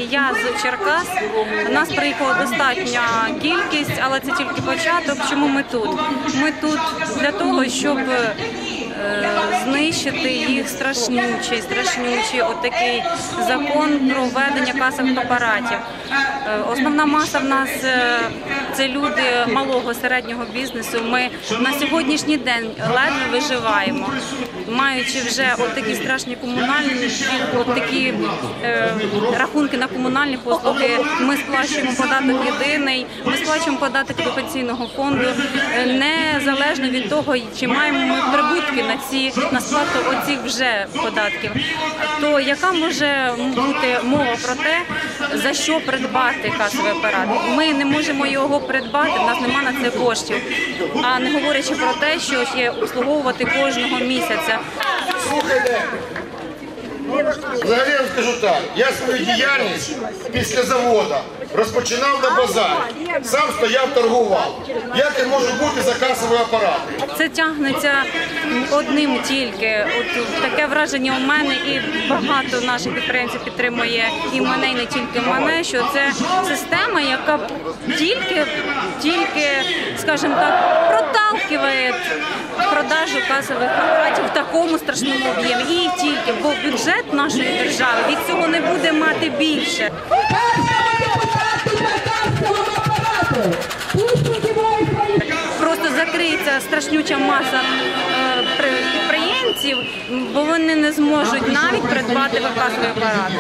Я з Черкас. Нас приїхала достатня кількість, але це тільки початок. Чому ми тут? Ми тут для того, щоб знищити їх страшнючий отакий закон про введення касових апаратів. Основна маса в нас – це люди малого, середнього бізнесу. Ми на сьогоднішній день ледве виживаємо, маючи вже отакі страшні комунальні, отакі рахунки на комунальні послуги. Ми сплачуємо податок єдиний, ми сплачуємо податок до пенсійного фонду, незалежно від того, чи маємо ми прибутки на сплату оцих вже податків. То яка може бути мова про те, за що придбати касовий апарат? Ми не можемо його придбати, в нас немає на це коштів. А не говорячи про те, що ще обслуговувати кожного місяця. Слухайте, взагалі я вам скажу так, я свою діяльність після заводу розпочинав на базарі, сам стояв, торгував. Як я можу бути за касовий апарат? Це тягнеться одним тільки. От таке враження у мене і багато наших підприємців підтримує і мене, і не тільки мене, що це система, яка тільки, скажімо так, проталкиває продажу касових апаратів в такому страшному об'ємі. І тільки, бо бюджет нашої держави від цього не буде мати більше. Просто закриється страшнюча маса підприємців, бо вони не зможуть навіть придбати касовий апарат.